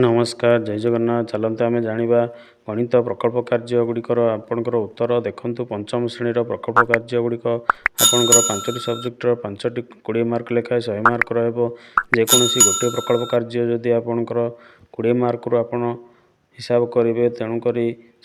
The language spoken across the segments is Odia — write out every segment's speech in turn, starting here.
नमस्कार जय जगन्नाथ। चलते आम जाना गणित प्रकल्प कार्य गुड़िकर आपणकर उत्तर देखूँ। पंचम श्रेणी प्रकल्प कार्य गुड़िक आपणकर 5टी सब्जेक्टर 5टी 20 मार्क लेखाएं 100 मार्क जेकोसी गोटे प्रकल्प कार्य जदि आपणकर 20 मार्क रु आप हिसाब करेंगे। तेणुक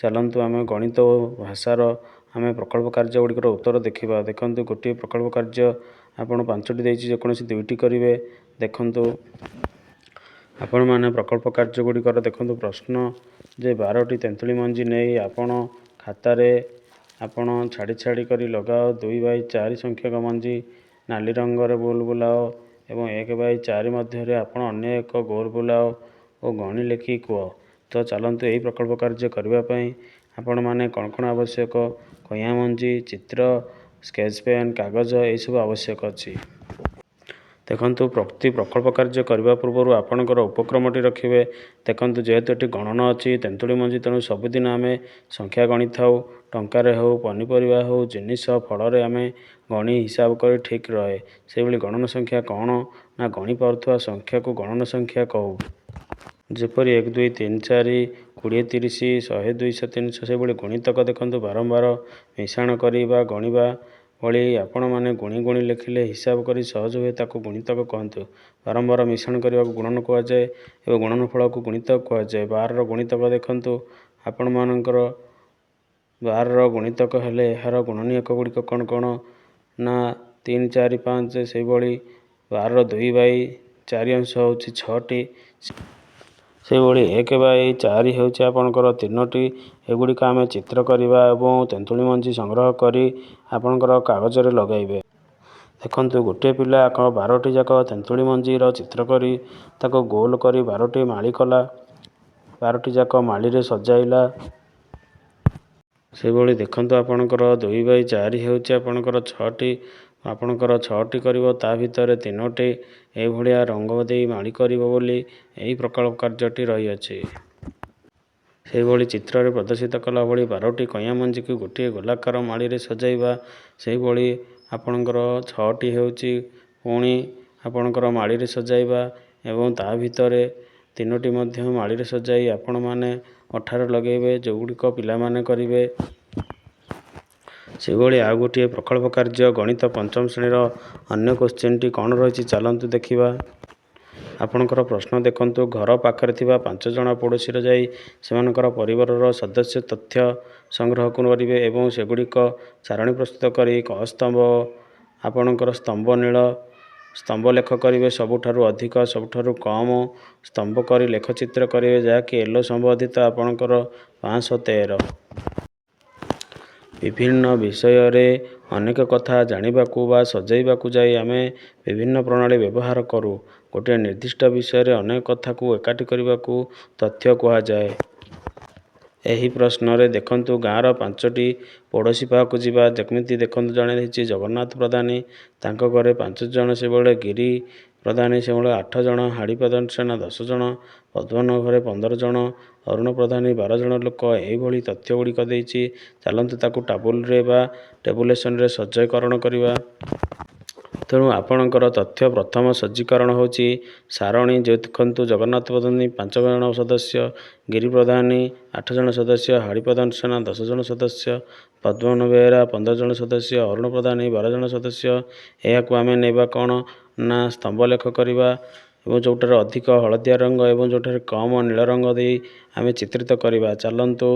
चलतु आम गणित भाषार आम प्रकल्प कार्य गुड़िकर उत्तर देखा। देखो गोटे प्रकल्प कार्य आपड़ 5टी देती जेकोसी 2टी करेंगे। देखु आपण मैंने प्रकल्प कार्य गुड़िकर देखो प्रश्न जे 12टी तेंतुली मंजी नहीं आपण खातार आपण छाड़ी छाड़ी करी लगाओ। 2/4 संख्यक मंजी नाली रंगर गोल बुलाओ एवं 1/4 मध्य आपण अन्य एक गोल बुलाओ और गणी लेखि कह। तो चलतु यही प्रकल्प कार्य करने आपण मैंने कौन कौन आवश्यक कइया मंजी चित्र स्केच पेन कागज यह सब आवश्यक अच्छी। देखु प्रति प्रकल्प कार्य करने पूर्व आपणकर उपक्रमटी रखिए। देखु जेहेतु ये गणना अच्छी तेंतुली मंजी तेणु सबुदिन आम संख्या गणि था टंकार हो पनीपरिया हो जिनिस फल आम गणी हिसाब कर ठीक रहे। से भाई गणन संख्या कौन ना गणी पार्थुवा संख्या को गणन संख्या कहू। जेपरी 1 2 3 4 20 30 100 200 300 से भाई गणितक देखु बारंबार मिश्रण करवा गणवा भली आपण मैंने गुणी गुणी लिखिले हिसाब करी सहज हुए ताकू गुणितक कहतु। बारंबार मिश्रण करने को गुणन कहुए और गुणन फल को गुणितक कहुए। 12 गुणितक देखु आपण मानकर 12 गुणितक हेले यार गुणनीयक गुड़िक कौन कौन ना 3 4 5 से भाई 12 2/4 अंश हूँ 6टी से भाई 1/4 हूँ आपणकर 3टी। एगुड़िक आम चित्र करवा और तेंतुली मंजी संग्रह करी आपणकर कागज लगाइबे। देखु गोटे पिला 12टी जाक तेंतुली मंजीर चित्र करी ताको गोल करी 12टी माली कला 12टी जाक माली रे सजाइला। से भाई देखु आपणकर 2/4 हूँ आपणकर 6टी आपणकर 6टी कर ता भितर 3टी ये रंग दे माली कर बोली यही प्रकल्प कार्यटी रही अच्छी। से भाई चित्र प्रदर्शित कला भाई 12टी कइया मंजी को गोटे गोलाकार माली रे सजाइबा। से भाई आपणकर 6टी हूँ पुणी आपणकर माली रे सजाइबा एवं ता भितर 3टी मध्य माली रे सजाई आपण मैंने अठार लगेबे जो गुड़िक पिला माने करिवे। से भाई आउ गोटे प्रकल्प कार्य गणित पंचम श्रेणीर अन्य क्वेश्चन टी कौन रही चलतु देखा। आपणकर प्रश्न देखु घर पाखरे थिबा 5 जण पड़ोशी जाई सेमानकर परिवार सदस्य तथ्य संग्रह करेंगे एवं सेगुड़िक सारणी प्रस्तुत करी क स्तंभ आपणकर स्तंभ नील स्तंभ लेख करेंगे सबुठारु अधिक सबुठारु कम स्तंभ करी लेखचित्र करेंगे जहाँकि एलो संबंधित आपणकर 513। विभिन्न विषय रे अनेक कथा जानिबाकू बा सजाइबाकू जाई आमे विभिन्न प्रणाली व्यवहार करूँ। गोटे निर्दिष्ट विषय रे अनेक कथा को एकाठी करबाकू तथ्य कहा जाए। यही प्रश्न रे देखंतु गाँवर 5टी पड़ोशी पाखु जीवा जमिति देखंतु जड़े रही जगन्नाथ प्रधानी तांको घरे 5 जण से भाई गिरी प्रधानी से भाई 8 जण हाड़ीपदन सेना 10 जण पद्मन घरे 15 जण अरुण प्रधानी 12 जण लोक यही तथ्य गुड़िक देती। चलतु ताकू टेबुल रे बा टेबुलेसन रे सज्जीकरण करवा। तेणु आपणकर तथ्य प्रथम सज्जीकरण होची सारणी जो देखु जगन्नाथ प्रधानी 5 जण सदस्य गिरी प्रधानी 8 जण सदस्य हाड़ीपदन सेना 10 जण सदस्य पद्मन बेहरा 15 जण सदस्य अरुण प्रधानी 12 जण सदस्य। यह आम नेबा कौन ना स्तंभ लेख करवा एवं जोटार अधिक हलदिया रंग एवं जोटार कम नील रंग दे आम चित्रित करवा। चलतु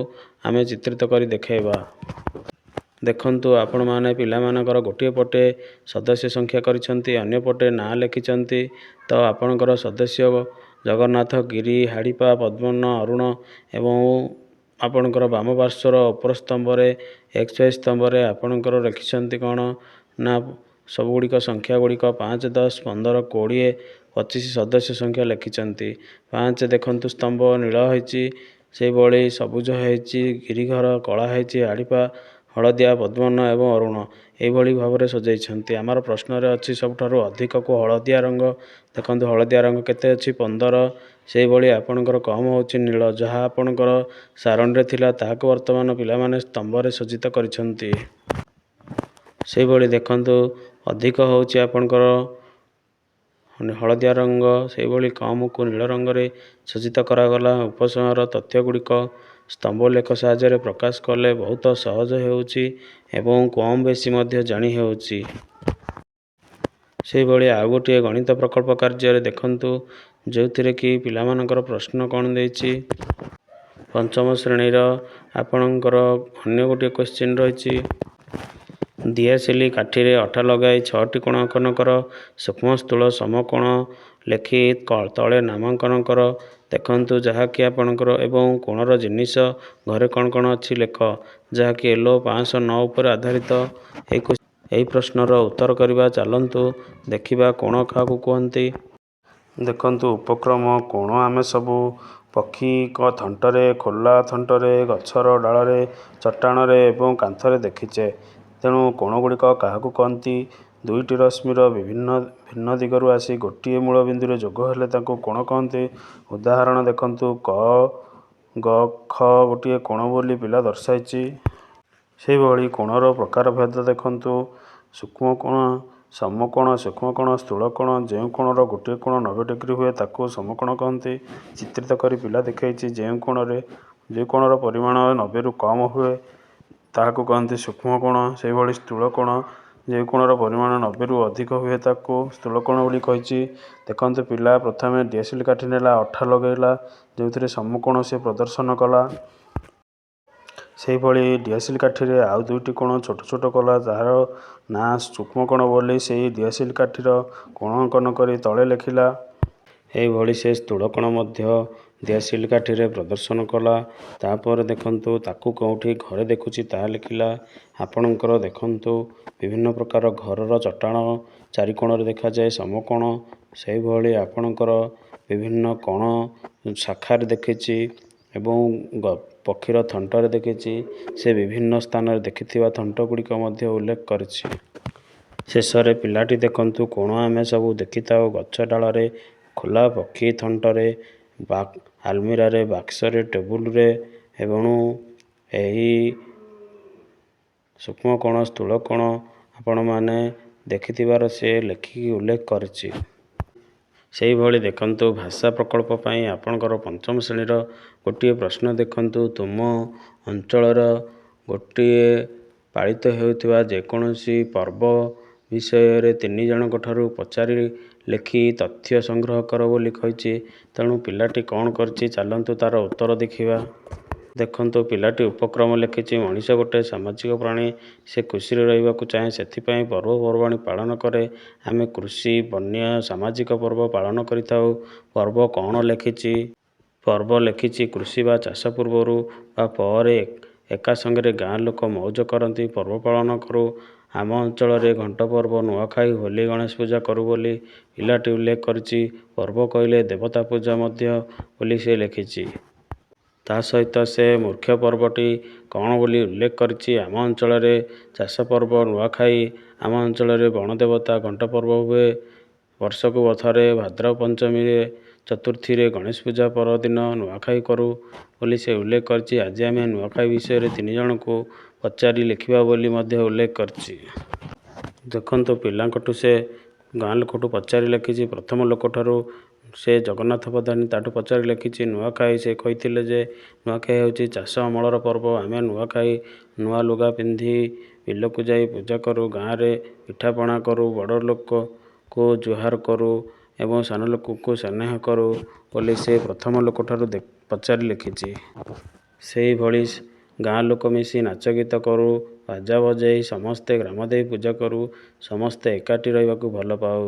आम चित्रित कर देखेबा। देखंतु आपण माने पिला मानकर गोटे पटे सदस्य संख्या करिसंती अन्य पटे ना लिखिसंती। तो आपणकर सदस्य जगन्नाथ गिरी हाड़ीपा पद्मन अरुण एवं आपणकर वाम पार्श्वर उपर स्तंभ रे XY स्तंभ रे आपणकर लिखिसंती कौन ना सबुगुड़िक संख्या गुड़िक 5 10 15 20 25 सदस्य संख्या लिखिसंती। 5 देखंतु स्तंभ नील होईची से भाई सबुज होईची गिरी घर कला होईची हाड़ीपा हलदिया पद्मन एवं अरुण यही भाव में सजाई। आमर प्रश्न अच्छी सबुठारु अधिक को हलदिया रंग देखो हलदिया रंग केते अच्छी 15 से भाई आपणकर कम होची नील जहाँ आपणकर सारणी रे थिला ताहाको वर्तमान पिला माने स्तंभ रे सज्जित करिसंती। से भाई देखंतु अधिक होची आपणकर ହଳଦିଆ ରଙ୍ଗ ସେହିଭଳି କମ୍କୁ ନୀଳ ରଙ୍ଗରେ ସଜ୍ଜିତ କରାଗଲା। ଉପସଂହାର ତଥ୍ୟଗୁଡ଼ିକ ସ୍ତମ୍ଭଲେଖ ସାହାଯ୍ୟରେ ପ୍ରକାଶ କଲେ ବହୁତ ସହଜ ହେଉଛି ଏବଂ କମ୍ ବେଶୀ ମଧ୍ୟ ଜାଣି ହେଉଛି। ସେହିଭଳି ଆଉ ଗୋଟିଏ ଗଣିତ ପ୍ରକଳ୍ପ କାର୍ଯ୍ୟରେ ଦେଖନ୍ତୁ, ଯେଉଁଥିରେ କି ପିଲାମାନଙ୍କର ପ୍ରଶ୍ନ କ'ଣ ଦେଇଛି। ପଞ୍ଚମ ଶ୍ରେଣୀର ଆପଣଙ୍କର ଅନ୍ୟ ଗୋଟିଏ କ୍ୱେଶ୍ଚିନ୍ ରହିଛି। ଦିଆସିଲି କାଠିରେ ଅଠା ଲଗାଇ 6ଟି କୋଣ ଅଙ୍କନ କର। ସୂକ୍ଷ୍ମ ସ୍ଥୂଳ ସମକୋଣ ଲେଖି ତଳେ ନାମାଙ୍କନ କର। ଦେଖନ୍ତୁ ଯାହାକି ଆପଣଙ୍କର ଏବଂ କୋଣର ଜିନିଷ ଘରେ କ'ଣ କ'ଣ ଅଛି ଲେଖ, ଯାହାକି LO 509 ଉପରେ ଆଧାରିତ। ଏହି ପ୍ରଶ୍ନର ଉତ୍ତର କରିବା। ଚାଲନ୍ତୁ ଦେଖିବା କୋଣ କାହାକୁ କୁହନ୍ତି। ଦେଖନ୍ତୁ ଉପକ୍ରମ କୋଣ ଆମେ ସବୁ ପକ୍ଷୀଙ୍କ ଥଣ୍ଟରେ, ଖୋଲା ଥଣ୍ଟରେ, ଗଛର ଡାଳରେ, ଚଟାଣରେ ଏବଂ କାନ୍ଥରେ ଦେଖିଛେ। ତେଣୁ କୋଣଗୁଡ଼ିକ କାହାକୁ କହନ୍ତି? ଦୁଇଟି ରଶ୍ମିର ଭିନ୍ନ ଦିଗରୁ ଆସି ଗୋଟିଏ ମୂଳ ବିନ୍ଦୁରେ ଯୋଗ ହେଲେ ତାଙ୍କୁ କୋଣ କହନ୍ତି। ଉଦାହରଣ ଦେଖନ୍ତୁ, କ, ଗ, ଖ ଗୋଟିଏ କୋଣ ବୋଲି ପିଲା ଦର୍ଶାଇଛି। ସେହିଭଳି କୋଣର ପ୍ରକାରଭେଦ ଦେଖନ୍ତୁ। ସୂକ୍ଷ୍ମ କୋଣ, ସମକୋଣ, ସୂକ୍ଷ୍ମକୋଣ, ସ୍ଥୂଳ କୋଣ। ଯେଉଁ କୋଣର ଗୋଟିଏ କୋଣ 90 ଡିଗ୍ରୀ ହୁଏ ତାକୁ ସମକୋଣ କହନ୍ତି। ଚିତ୍ରିତ କରି ପିଲା ଦେଖାଇଛି। ଯେଉଁ କୋଣର ପରିମାଣ 90ରୁ କମ୍ ହୁଏ ତାହାକୁ କହନ୍ତି ସୂକ୍ଷ୍ମ କୋଣ। ସେହିଭଳି ସ୍ଥୂଳ କୋଣ, ଯେଉଁ କୋଣର ପରିମାଣ 90ରୁ ଅଧିକ ହୁଏ ତାକୁ ସ୍ଥୂଳ କୋଣ ବୋଲି କହିଛି। ଦେଖନ୍ତୁ ପିଲା ପ୍ରଥମେ ଦିଆସିଲି କାଠି ନେଲା, ଅଠା ଲଗାଇଲା, ଯେଉଁଥିରେ ସମକୋଣ ସେ ପ୍ରଦର୍ଶନ କଲା। ସେହିଭଳି ଦିଆସିଲି କାଠିରେ ଆଉ ଦୁଇଟି କୋଣ ଛୋଟ ଛୋଟ କଲା, ଯାହାର ନାଁ ସୂକ୍ଷ୍ମକୋଣ ବୋଲି ସେହି ଦିଆସିଲି କାଠିର କୋଣ ଅଙ୍କନ କରି ତଳେ ଲେଖିଲା। ଏହିଭଳି ସେ ସ୍ଥୂଳ କୋଣ ମଧ୍ୟ ଦିଆସିଲି କାଠିରେ ପ୍ରଦର୍ଶନ କଲା। ତାପରେ ଦେଖନ୍ତୁ ତାକୁ କେଉଁଠି ଘରେ ଦେଖୁଛି ତାହା ଲେଖିଲା। ଆପଣଙ୍କର ଦେଖନ୍ତୁ ବିଭିନ୍ନ ପ୍ରକାର ଘରର ଚଟାଣ ଚାରିକୋଣରେ ଦେଖାଯାଏ ସମକୋଣ। ସେହିଭଳି ଆପଣଙ୍କର ବିଭିନ୍ନ କୋଣ ଶାଖାରେ ଦେଖିଛି ଏବଂ ପକ୍ଷୀର ଥଣ୍ଟରେ ଦେଖିଛି। ସେ ବିଭିନ୍ନ ସ୍ଥାନରେ ଦେଖିଥିବା ଥଣ୍ଟଗୁଡ଼ିକ ମଧ୍ୟ ଉଲ୍ଲେଖ କରିଛି। ଶେଷରେ ପିଲାଟି ଦେଖନ୍ତୁ କୋଣ ଆମେ ସବୁ ଦେଖିଥାଉ ଗଛ ଡାଳରେ, ଖୋଲା ପକ୍ଷୀ ଥଣ୍ଟରେ, ଆଲମିରାରେ, ବାକ୍ସରେ, ଟେବୁଲରେ ଏବଂ ଏହି ସୂକ୍ଷ୍ମ କୋଣ, ସ୍ଥୂଳ କୋଣ ଆପଣମାନେ ଦେଖିଥିବାର ସେ ଲେଖିକି ଉଲ୍ଲେଖ କରିଛି। ସେହିଭଳି ଦେଖନ୍ତୁ ଭାଷା ପ୍ରକଳ୍ପ ପାଇଁ ଆପଣଙ୍କର ପଞ୍ଚମ ଶ୍ରେଣୀର ଗୋଟିଏ ପ୍ରଶ୍ନ ଦେଖନ୍ତୁ। ତୁମ ଅଞ୍ଚଳର ଗୋଟିଏ ପାଳିତ ହେଉଥିବା ଯେକୌଣସି ପର୍ବ ବିଷୟରେ 3 ଜଣଙ୍କଠାରୁ ପଚାରି ଲେଖି ତଥ୍ୟ ସଂଗ୍ରହ କର ବୋଲି କହିଛି। ତେଣୁ ପିଲାଟି କ'ଣ କରିଛି ଚାଲନ୍ତୁ ତାର ଉତ୍ତର ଦେଖିବା। ଦେଖନ୍ତୁ ପିଲାଟି ଉପକ୍ରମ ଲେଖିଛି। ମଣିଷ ଗୋଟିଏ ସାମାଜିକ ପ୍ରାଣୀ। ସେ ଖୁସିରେ ରହିବାକୁ ଚାହେଁ, ସେଥିପାଇଁ ପର୍ବପର୍ବାଣି ପାଳନ କରେ। ଆମେ କୃଷି, ବନ୍ୟ, ସାମାଜିକ ପର୍ବ ପାଳନ କରିଥାଉ। ପର୍ବ କ'ଣ ଲେଖିଛି? ପର୍ବ ଲେଖିଛି କୃଷି ବା ଚାଷ ପୂର୍ବରୁ ବା ପରେ ଏକା ସାଙ୍ଗରେ ଗାଁ ଲୋକ ମଉଜ କରନ୍ତି, ପର୍ବ ପାଳନ କରୁ। ଆମ ଅଞ୍ଚଳରେ ଘଣ୍ଟ ପର୍ବ, ନୂଆଖାଇ, ହୋଲି, ଗଣେଶ ପୂଜା କରୁ ବୋଲି ପିଲାଟି ଉଲ୍ଲେଖ କରିଛି। ପର୍ବ କହିଲେ ଦେବତା ପୂଜା ମଧ୍ୟ ବୋଲି ସେ ଲେଖିଛି। ତା ସହିତ ସେ ମୁଖ୍ୟ ପର୍ବଟି କ'ଣ ବୋଲି ଉଲ୍ଲେଖ କରିଛି। ଆମ ଅଞ୍ଚଳରେ ଚାଷ ପର୍ବ ନୂଆଖାଇ, ଆମ ଅଞ୍ଚଳରେ ବଣଦେବତା ଘଣ୍ଟ ପର୍ବ ହୁଏ ବର୍ଷକୁ ଥରେ, ଭାଦ୍ରବ ପଞ୍ଚମୀରେ, ଚତୁର୍ଥୀରେ, ଗଣେଶ ପୂଜା ପରଦିନ ନୂଆଖାଇ କରୁ ବୋଲି ସେ ଉଲ୍ଲେଖ କରିଛି। ଆଜି ଆମେ ନୂଆଖାଇ ବିଷୟରେ 3 ଜଣଙ୍କୁ ପଚାରି ଲେଖିବା ବୋଲି ମଧ୍ୟ ଉଲ୍ଲେଖ କରିଛି। ଦେଖନ୍ତୁ ପିଲାଙ୍କଠୁ ସେ ଗାଁ ଲୋକଠୁ ପଚାରି ଲେଖିଛି। ପ୍ରଥମ ଲୋକଠାରୁ ସେ ଜଗନ୍ନାଥ ପ୍ରଧାନୀ, ତାଠୁ ପଚାରି ଲେଖିଛି ନୂଆଖାଇ। ସେ କହିଥିଲେ ଯେ ନୂଆଖାଇ ହେଉଛି ଚାଷ ଅମଳର ପର୍ବ। ଆମେ ନୂଆଖାଇ ନୂଆ ଲୁଗା ପିନ୍ଧି ବିଲକୁ ଯାଇ ପୂଜା କରୁ, ଗାଁରେ ପିଠାପଣା କରୁ, ବଡ଼ ଲୋକକୁ ଜୁହାର କରୁ ଏବଂ ସାନ ଲୋକଙ୍କୁ ସ୍ନେହ କରୁ ବୋଲି ସେ ପ୍ରଥମ ଲୋକଠାରୁ ପଚାରି ଲେଖିଛି। ସେହିଭଳି ଗାଁ ଲୋକ ମିଶି ନାଚ ଗୀତ କରୁ, ବାଜା ବଜାଇ ସମସ୍ତେ ଗ୍ରାମ ଦେବୀ ପୂଜା କରୁ, ସମସ୍ତେ ଏକାଠି ରହିବାକୁ ଭଲ ପାଉ।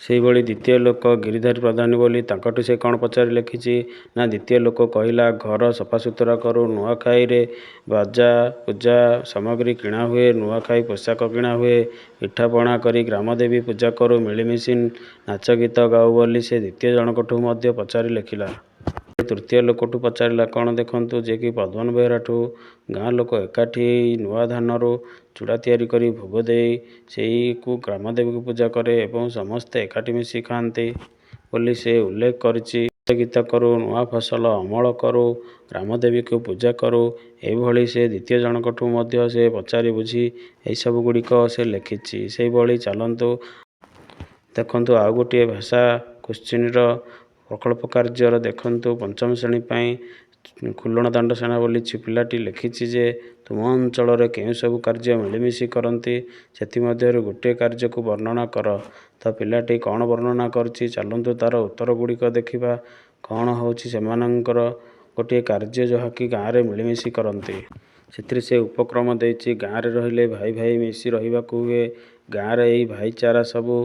ସେହିଭଳି ଦ୍ୱିତୀୟ ଲୋକ ଗିରିଧାରୀ ପ୍ରଧାନୀ ବୋଲି ତାଙ୍କଠୁ ସେ କ'ଣ ପଚାରି ଲେଖିଛି ନା ଦ୍ୱିତୀୟ ଲୋକ କହିଲା ଘର ସଫାସୁତୁରା କରୁ, ନୂଆଖାଇରେ ବାଜା ପୂଜା ସାମଗ୍ରୀ କିଣା ହୁଏ, ନୂଆଖାଇ ପୋଷାକ କିଣା ହୁଏ, ପିଠାପଣା କରି ଗ୍ରାମ ଦେବୀ ପୂଜା କରୁ, ମିଳିମିଶି ନାଚ ଗୀତ ଗାଉ ବୋଲି ସେ ଦ୍ୱିତୀୟ ଜଣଙ୍କଠୁ ମଧ୍ୟ ପଚାରି ଲେଖିଲା। ତୃତୀୟ ଲୋକଠୁ ପଚାରିଲା କ'ଣ ଦେଖନ୍ତୁ, ଯେ କି ପଦ୍ମନ ବେହେରାଠୁ। ଗାଁ ଲୋକ ଏକାଠି ନୂଆ ଧାନରୁ ଚୂଡ଼ା ତିଆରି କରି ଭୋଗ ଦେଇ ସେଇକୁ ଗ୍ରାମ ଦେବୀକୁ ପୂଜା କରେ ଏବଂ ସମସ୍ତେ ଏକାଠି ମିଶି ଖାଆନ୍ତି ବୋଲି ସେ ଉଲ୍ଲେଖ କରିଛି। ନାଚ ଗୀତ କରୁ, ନୂଆ ଫସଲ ଅମଳ କରୁ, ଗ୍ରାମ ଦେବୀକୁ ପୂଜା କରୁ, ଏହିଭଳି ସେ ଦ୍ୱିତୀୟ ଜଣଙ୍କଠୁ ମଧ୍ୟ ସେ ପଚାରି ବୁଝି ଏହିସବୁ ଗୁଡ଼ିକ ସେ ଲେଖିଛି। ସେହିଭଳି ଚାଲନ୍ତୁ ଦେଖନ୍ତୁ ଆଉ ଗୋଟିଏ ଭାଷା କୋଶ୍ଚିନ୍ର ପ୍ରକଳ୍ପ କାର୍ଯ୍ୟର ଦେଖନ୍ତୁ ପଞ୍ଚମ ଶ୍ରେଣୀ ପାଇଁ ଖୁଲଣ ଦାଣ୍ଡ ସେନା ବୋଲି ପିଲାଟି ଲେଖିଛି ଯେ ତୁମ ଅଞ୍ଚଳରେ କେଉଁ ସବୁ କାର୍ଯ୍ୟ ମିଳିମିଶି କରନ୍ତି ସେଥିମଧ୍ୟରୁ ଗୋଟିଏ କାର୍ଯ୍ୟକୁ ବର୍ଣ୍ଣନା କର। ତ ପିଲାଟି କ'ଣ ବର୍ଣ୍ଣନା କରିଛି ଚାଲନ୍ତୁ ତାର ଉତ୍ତର ଗୁଡ଼ିକ ଦେଖିବା। କ'ଣ ହେଉଛି ସେମାନଙ୍କର ଗୋଟିଏ କାର୍ଯ୍ୟ ଯାହାକି ଗାଁରେ ମିଳିମିଶି କରନ୍ତି। ସେଥିରେ ସେ ଉପକ୍ରମ ଦେଇଛି ଗାଁରେ ରହିଲେ ଭାଇ ଭାଇ ମିଶି ରହିବାକୁ ହୁଏ। ଗାଁରେ ଏଇ ଭାଇଚାରା ସବୁ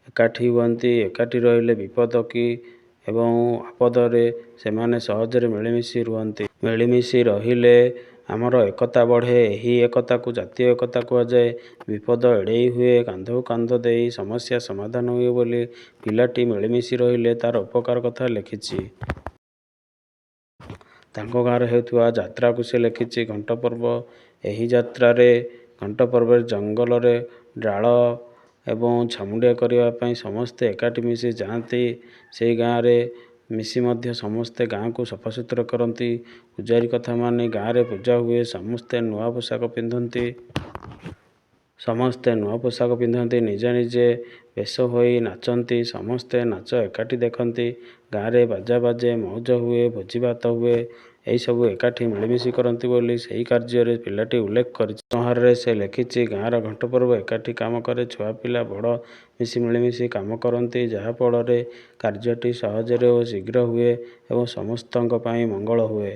ଏକାଠି ହୁଅନ୍ତି। ଏକାଠି ରହିଲେ ବିପଦ କି ଏବଂ ଆପଦରେ ସେମାନେ ସହଜରେ ମିଳିମିଶି ରୁହନ୍ତି। ମିଳିମିଶି ରହିଲେ ଆମର ଏକତା ବଢ଼େ। ଏହି ଏକତାକୁ ଜାତୀୟ ଏକତା କୁହାଯାଏ। ବିପଦ ଏଡ଼େଇ ହୁଏ, କାନ୍ଧକୁ କାନ୍ଧ ଦେଇ ସମସ୍ୟା ସମାଧାନ ହୁଏ ବୋଲି ପିଲାଟି ମିଳିମିଶି ରହିଲେ ତାର ଉପକାର କଥା ଲେଖିଛି। ତାଙ୍କ ଗାଁରେ ହେଉଥିବା ଯାତ୍ରାକୁ ସେ ଲେଖିଛି ଘଣ୍ଟ ପର୍ବ। ଏହି ଯାତ୍ରାରେ ଘଣ୍ଟ ପର୍ବରେ ଜଙ୍ଗଲରେ ଡାଳ ଏବଂ ଛାମୁଣ୍ଡିଆ କରିବା ପାଇଁ ସମସ୍ତେ ଏକାଠି ମିଶି ଯାଆନ୍ତି। ସେଇ ଗାଁରେ ମିଶି ମଧ୍ୟ ସମସ୍ତେ ଗାଁକୁ ସଫାସୁତୁରା କରନ୍ତି। ପୂଜାରୀ କଥା ମାନି ଗାଁରେ ପୂଜା ହୁଏ। ସମସ୍ତେ ନୂଆ ପୋଷାକ ପିନ୍ଧନ୍ତି। ନିଜେ ନିଜେ ବେଶ ହୋଇ ନାଚନ୍ତି। ସମସ୍ତେ ନାଚ ଏକାଠି ଦେଖନ୍ତି। ଗାଁରେ ବାଜା ବାଜେ, ମଉଜ ହୁଏ, ଭୋଜିଭାତ ହୁଏ। ଏହିସବୁ ଏକାଠି ମିଳିମିଶି କରନ୍ତି ବୋଲି ସେହି କାର୍ଯ୍ୟରେ ପିଲାଟି ଉଲ୍ଲେଖ କରିଛି। ସଂହାରରେ ସେ ଲେଖିଛି ଗାଁର ଘଣ୍ଟ ପର୍ବ ଏକାଠି କାମ କରେ। ଛୁଆ ପିଲା ବଡ଼ ମିଳିମିଶି କାମ କରନ୍ତି ଯାହାଫଳରେ କାର୍ଯ୍ୟଟି ସହଜରେ ଓ ଶୀଘ୍ର ହୁଏ ଏବଂ ସମସ୍ତଙ୍କ ପାଇଁ ମଙ୍ଗଳ ହୁଏ।